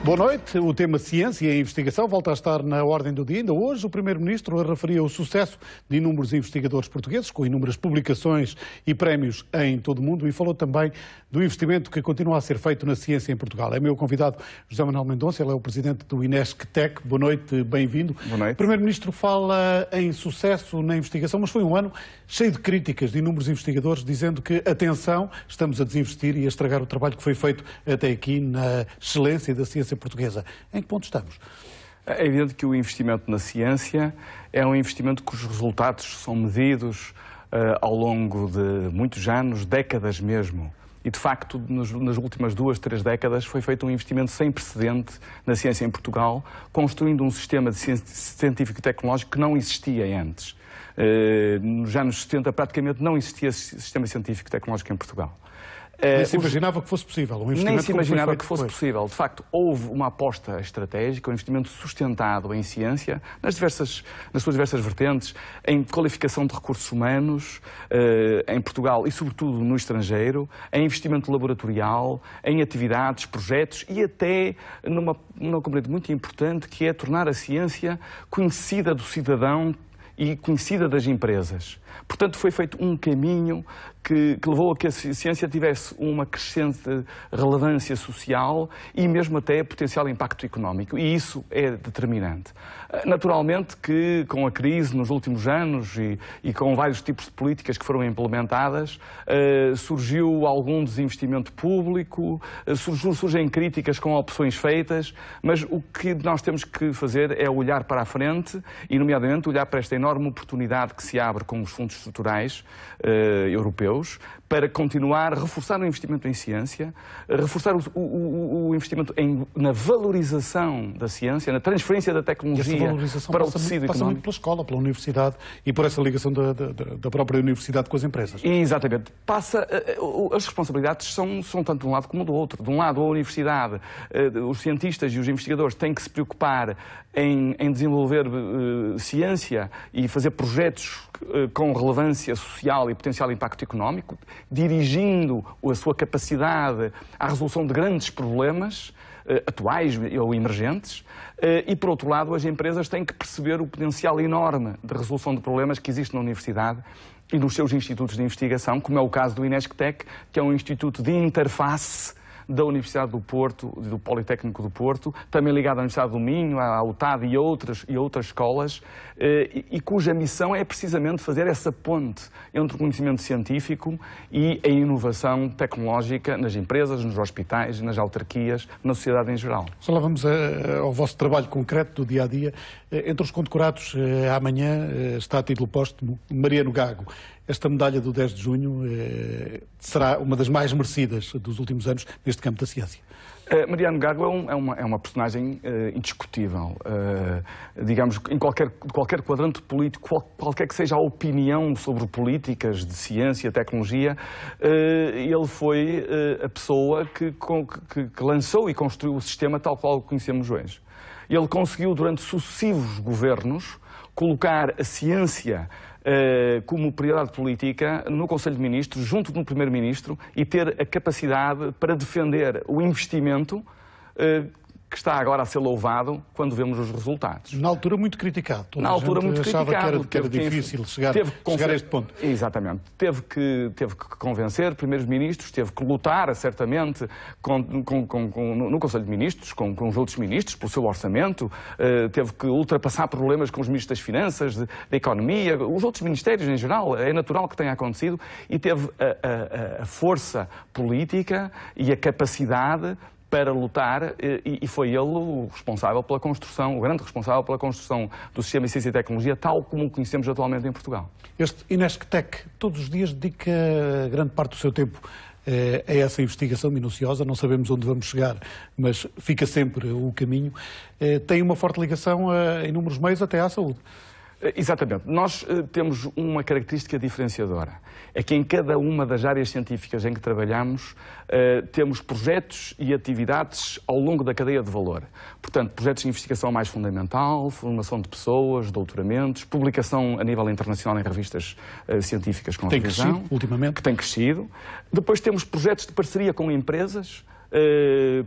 Boa noite. O tema ciência e investigação volta a estar na ordem do dia. Ainda hoje o Primeiro-Ministro referia o sucesso de inúmeros investigadores portugueses, com inúmeras publicações e prémios em todo o mundo, e falou também do investimento que continua a ser feito na ciência em Portugal. É meu convidado José Manuel Mendonça, ele é o Presidente do INESC-TEC. Boa noite, bem-vindo. Boa noite. O Primeiro-Ministro fala em sucesso na investigação, mas foi um ano cheio de críticas de inúmeros investigadores, dizendo que, atenção, estamos a desinvestir e a estragar o trabalho que foi feito até aqui na excelência da ciência portuguesa. Em que ponto estamos? É evidente que o investimento na ciência é um investimento cujos resultados são medidos ao longo de muitos anos, décadas mesmo. E, de facto, nas últimas 2, 3 décadas foi feito um investimento sem precedente na ciência em Portugal, construindo um sistema de científico e tecnológico que não existia antes. Nos anos 70 praticamente não existia sistema científico e tecnológico em Portugal. Nem se imaginava que fosse possível. Nem se imaginava que fosse possível. De facto, houve uma aposta estratégica, um investimento sustentado em ciência, nas suas diversas vertentes, em qualificação de recursos humanos, em Portugal e, sobretudo, no estrangeiro, em investimento laboratorial, em atividades, projetos e até numa componente muito importante, que é tornar a ciência conhecida do cidadão e conhecida das empresas. Portanto, foi feito um caminho que levou a que a ciência tivesse uma crescente relevância social e mesmo até potencial impacto económico, e isso é determinante. Naturalmente que, com a crise nos últimos anos e com vários tipos de políticas que foram implementadas, surgiu algum desinvestimento público, surgem críticas com opções feitas, mas o que nós temos que fazer é olhar para a frente e, nomeadamente, olhar para esta enorme oportunidade que se abre com os fundos estruturais europeus, para continuar a reforçar o investimento em ciência, reforçar o investimento na valorização da ciência, na transferência da tecnologia para o tecido económico. Passa muito pela escola, pela universidade e por essa ligação da própria universidade com as empresas. Exatamente. As responsabilidades são tanto de um lado como do outro. De um lado, a universidade, os cientistas e os investigadores têm que se preocupar em desenvolver ciência e fazer projetos com relevância social e potencial impacto económico, dirigindo a sua capacidade à resolução de grandes problemas atuais ou emergentes, e, por outro lado, as empresas têm que perceber o potencial enorme de resolução de problemas que existe na universidade e nos seus institutos de investigação, como é o caso do INESC-TEC, que é um instituto de interface da Universidade do Porto, do Politécnico do Porto, também ligado à Universidade do Minho, à UTAD e outras escolas, e cuja missão é precisamente fazer essa ponte entre o conhecimento científico e a inovação tecnológica nas empresas, nos hospitais, nas autarquias, na sociedade em geral. Só lá vamos ao vosso trabalho concreto do dia-a-dia. Entre os condecorados, amanhã está a título póstumo Mariano Gago. Esta medalha do 10 de junho será uma das mais merecidas dos últimos anos neste campo da ciência. Mariano Gago é uma personagem indiscutível. Digamos, em qualquer quadrante político, qualquer que seja a opinião sobre políticas de ciência, tecnologia, ele foi a pessoa que lançou e construiu o sistema tal qual o conhecemos hoje. Ele conseguiu, durante sucessivos governos, colocar a ciência como prioridade política no Conselho de Ministros, junto do Primeiro-Ministro, e ter a capacidade para defender o investimento que está agora a ser louvado quando vemos os resultados. Na altura muito criticado. Na altura muito criticado. Achava que era difícil chegar a este ponto. Exatamente. Teve que convencer primeiros ministros, teve que lutar, certamente, no Conselho de Ministros, com os outros ministros, pelo seu orçamento, teve que ultrapassar problemas com os ministros das Finanças, da Economia, os outros ministérios em geral. É natural que tenha acontecido, e teve a força política e a capacidade para lutar, e foi ele o responsável pela construção, o grande responsável pela construção do sistema de ciência e tecnologia, tal como o conhecemos atualmente em Portugal. Este INESC-TEC todos os dias dedica grande parte do seu tempo a essa investigação minuciosa. Não sabemos onde vamos chegar, mas fica sempre o caminho. Tem uma forte ligação a inúmeros meios, até à saúde. Exatamente. Nós temos uma característica diferenciadora. É que em cada uma das áreas científicas em que trabalhamos temos projetos e atividades ao longo da cadeia de valor. Portanto, projetos de investigação mais fundamental, formação de pessoas, doutoramentos, publicação a nível internacional em revistas científicas com revisão. Tem crescido, ultimamente. Que tem crescido. Depois temos projetos de parceria com empresas,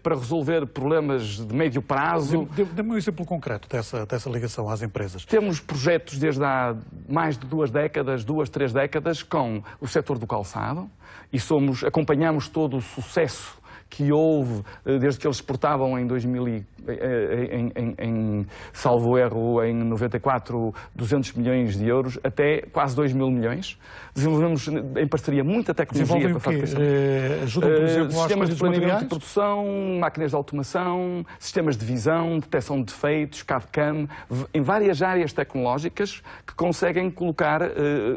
para resolver problemas de médio prazo. Dê-me um exemplo concreto dessa ligação às empresas. Temos projetos desde há mais de 3 décadas, com o setor do calçado e acompanhamos todo o sucesso que houve desde que eles exportavam em 2000, salvo erro, em 94, 200 milhões de euros, até quase 2 mil milhões. Desenvolvemos em parceria muita tecnologia para fabricação. Ajudam, por exemplo, sistemas de planeamento de materiais? produção, máquinas de automação, sistemas de visão, detecção de defeitos, CAD/CAM, em várias áreas tecnológicas que conseguem colocar,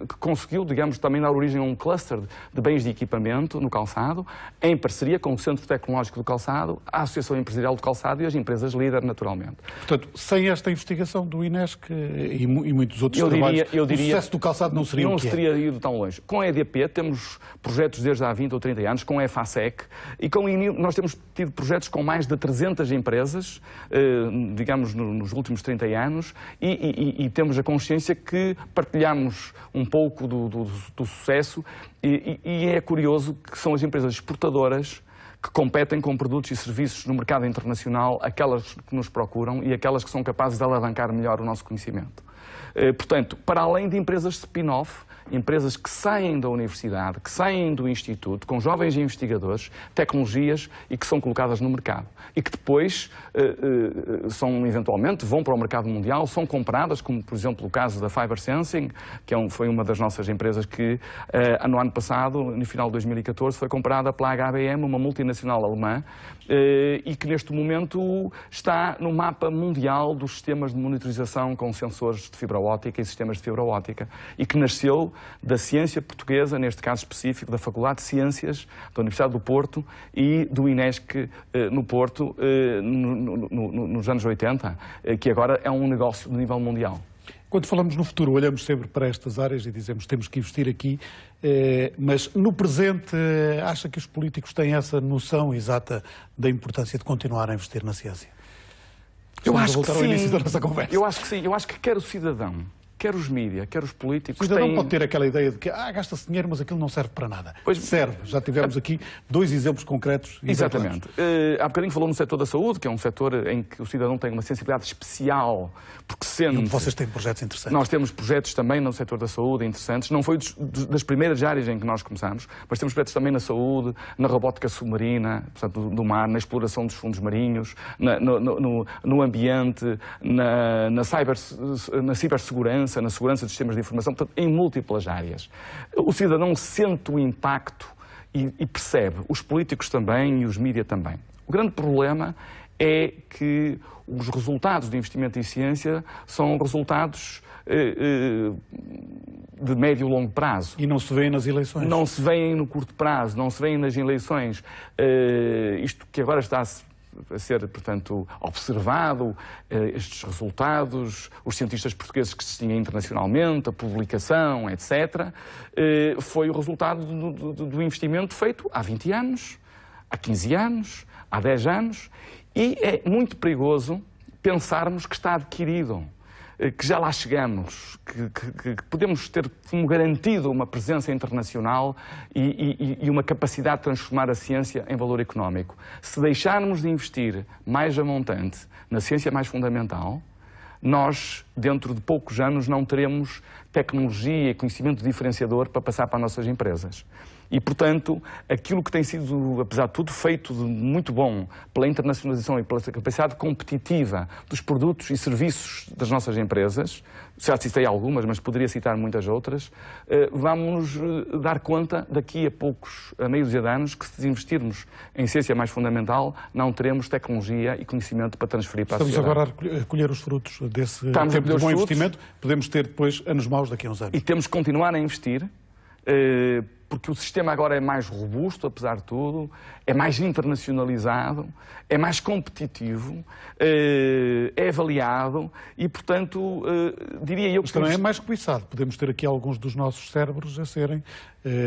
que conseguiu, digamos, também dar origem a um cluster de bens de equipamento no calçado, em parceria com o Centro Tecnológico do Calçado, a Associação Empresarial do Calçado e as empresas líder, naturalmente. Portanto, sem esta investigação do INESC e muitos outros trabalhos, o sucesso do calçado não seria o que é. Não teria ido tão longe. Com a EDP temos projetos desde há 20 ou 30 anos, com a EFASEC, e com a INIL nós temos tido projetos com mais de 300 empresas, digamos, nos últimos 30 anos, e temos a consciência que partilhamos um pouco do sucesso, e é curioso que são as empresas exportadoras que competem com produtos e serviços no mercado internacional, aquelas que nos procuram e aquelas que são capazes de alavancar melhor o nosso conhecimento. Portanto, para além de empresas spin-off, empresas que saem da universidade, que saem do instituto, com jovens investigadores, tecnologias e que são colocadas no mercado. E que depois eventualmente vão para o mercado mundial, são compradas, como por exemplo o caso da Fiber Sensing, que foi uma das nossas empresas que no ano passado, no final de 2014, foi comprada pela HBM, uma multinacional alemã, e que neste momento está no mapa mundial dos sistemas de monitorização com sensores de fibra óptica e sistemas de fibra óptica, e que nasceu da ciência portuguesa, neste caso específico, da Faculdade de Ciências da Universidade do Porto e do INESC no Porto, nos anos 80, que agora é um negócio de nível mundial. Quando falamos no futuro, olhamos sempre para estas áreas e dizemos que temos que investir aqui, mas no presente acha que os políticos têm essa noção exata da importância de continuar a investir na ciência? Eu acho que voltar ao início da nossa conversa. Eu acho que sim. Eu acho que quer o cidadão, quer os mídias, quer os políticos... O cidadão pode ter aquela ideia de que gasta-se dinheiro, mas aquilo não serve para nada. Pois serve. Já tivemos aqui 2 exemplos concretos. Exatamente. Há bocadinho falou no setor da saúde, que é um setor em que o cidadão tem uma sensibilidade especial, porque sendo... E onde vocês têm projetos interessantes. Nós temos projetos também no setor da saúde interessantes. Não foi das primeiras áreas em que nós começamos, mas temos projetos também na saúde, na robótica submarina, portanto, do mar, na exploração dos fundos marinhos, no ambiente, na cibersegurança, na segurança dos sistemas de informação, portanto, em múltiplas áreas. O cidadão sente o impacto e percebe, os políticos também e os mídias também. O grande problema é que os resultados de investimento em ciência são resultados de médio e longo prazo. E não se vêem nas eleições? Não se vêem no curto prazo, não se vêem nas eleições. Isto que agora está a ser, portanto, observado, estes resultados, os cientistas portugueses que se distinguem internacionalmente, a publicação, etc., foi o resultado do investimento feito há 20 anos, há 15 anos, há 10 anos, e é muito perigoso pensarmos que está adquirido, que já lá chegamos, que podemos ter como garantido uma presença internacional e uma capacidade de transformar a ciência em valor económico. Se deixarmos de investir mais a montante na ciência mais fundamental, nós, dentro de poucos anos, não teremos tecnologia e conhecimento diferenciador para passar para as nossas empresas. E, portanto, aquilo que tem sido, apesar de tudo, feito de muito bom pela internacionalização e pela capacidade competitiva dos produtos e serviços das nossas empresas, já citei algumas, mas poderia citar muitas outras, vamos dar conta daqui a meio dúzia de anos que, se investirmos em ciência mais fundamental, não teremos tecnologia e conhecimento para transferir para a sociedade. Estamos agora a colher os frutos desse tempo de bom investimento. Podemos ter depois anos maus daqui a uns anos. E temos que continuar a investir, porque o sistema agora é mais robusto, apesar de tudo, é mais internacionalizado, é mais competitivo, é avaliado e, portanto, diria eu que... Mas também é mais cobiçado. Podemos ter aqui alguns dos nossos cérebros a serem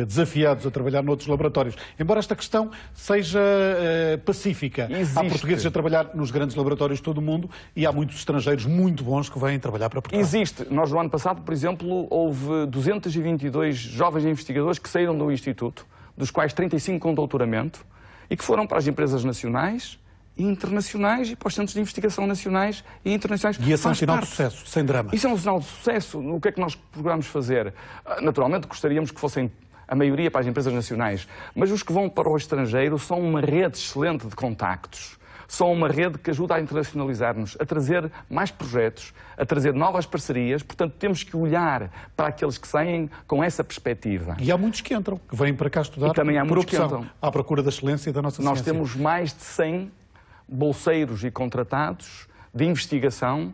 desafiados a trabalhar noutros laboratórios. Embora esta questão seja pacífica. Existe. Há portugueses a trabalhar nos grandes laboratórios de todo o mundo e há muitos estrangeiros muito bons que vêm trabalhar para Portugal. Existe. Nós, no ano passado, por exemplo, houve 222 jovens investigadores que saíram do Instituto, dos quais 35 com doutoramento, e que foram para as empresas nacionais e internacionais e para os centros de investigação nacionais e internacionais. E esse é um sinal de sucesso, sem drama. Isso é um sinal de sucesso. O que é que nós procuramos fazer? Naturalmente gostaríamos que fossem a maioria para as empresas nacionais, mas os que vão para o estrangeiro são uma rede excelente de contactos. São uma rede que ajuda a internacionalizar-nos, a trazer mais projetos, a trazer novas parcerias. Portanto, temos que olhar para aqueles que saem com essa perspectiva. E há muitos que entram, que vêm para cá estudar e também há por muitos opção, que entram. à procura da excelência da nossa Nós ciência. temos mais de 100 bolseiros e contratados de investigação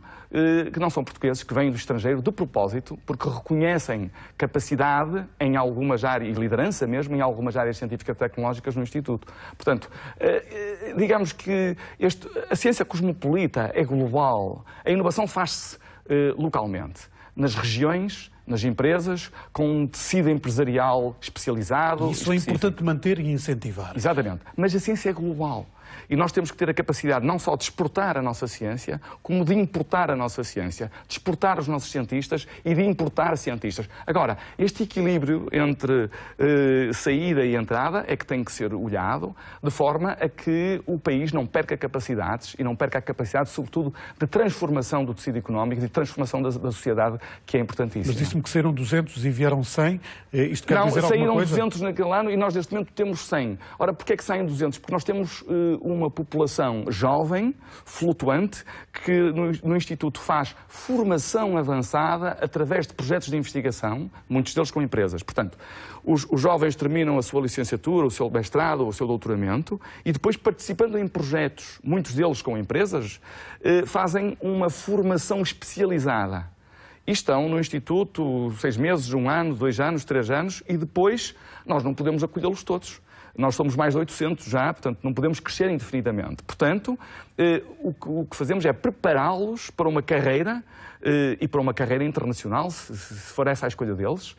que não são portugueses, que vêm do estrangeiro de propósito, porque reconhecem capacidade em algumas áreas, e liderança mesmo, em algumas áreas científicas e tecnológicas no Instituto. Portanto, digamos que a ciência cosmopolita é global. A inovação faz-se localmente, nas regiões, nas empresas, com um tecido empresarial especializado. E isso é importante manter e incentivar. Exatamente. Mas a ciência é global. E nós temos que ter a capacidade não só de exportar a nossa ciência, como de importar a nossa ciência, de exportar os nossos cientistas e de importar cientistas. Agora, este equilíbrio entre saída e entrada é que tem que ser olhado, de forma a que o país não perca capacidades e não perca a capacidade, sobretudo, de transformação do tecido económico e de transformação da sociedade, que é importantíssima. Mas disse-me que saíram 200 e vieram 100. Isto quer dizer alguma coisa? Não, saíram 200 naquele ano e nós, neste momento, temos 100. Ora, porquê é que saem 200? Porque nós temos uma população jovem, flutuante, que no Instituto faz formação avançada através de projetos de investigação, muitos deles com empresas. Portanto, os jovens terminam a sua licenciatura, o seu mestrado ou o seu doutoramento e depois, participando em projetos, muitos deles com empresas, fazem uma formação especializada. E estão no Instituto 6 meses, 1 ano, 2 anos, 3 anos e depois nós não podemos acolhê-los todos. Nós somos mais de 800 já, portanto, não podemos crescer indefinidamente. Portanto, o que fazemos é prepará-los para uma carreira, e para uma carreira internacional, se for essa a escolha deles,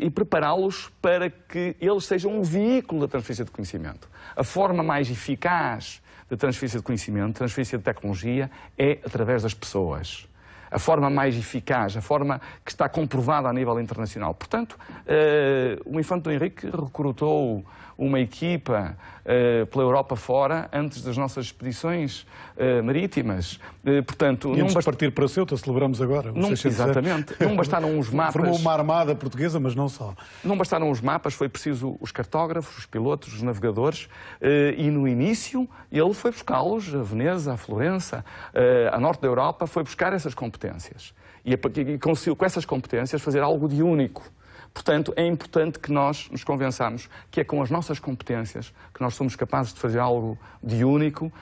e prepará-los para que eles sejam um veículo da transferência de conhecimento. A forma mais eficaz de transferência de conhecimento, transferência de tecnologia, é através das pessoas. A forma mais eficaz, a forma que está comprovada a nível internacional. Portanto, o Infante Dom Henrique recrutou uma equipa pela Europa fora antes das nossas expedições marítimas. Portanto, e antes de partir para Ceuta, celebramos agora. Exatamente. Não bastaram os mapas. Formou uma armada portuguesa, mas não só. Não bastaram os mapas, foi preciso os cartógrafos, os pilotos, os navegadores. E no início ele foi buscá-los a Veneza, a Florença, a norte da Europa, foi buscar essas competências. E conseguiu com essas competências fazer algo de único. Portanto, é importante que nós nos convençamos que é com as nossas competências que nós somos capazes de fazer algo de único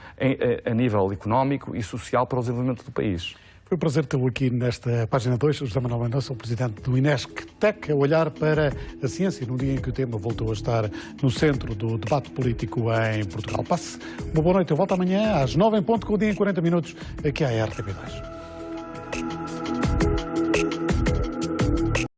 a nível económico e social para o desenvolvimento do país. Foi um prazer tê-lo aqui nesta página 2, José Manuel Mendonça, o presidente do INESC-TEC, a olhar para a ciência num dia em que o tema voltou a estar no centro do debate político em Portugal. Passe uma boa noite, eu volto amanhã às 9 em ponto com o Dia em 40 Minutos aqui à RTP2.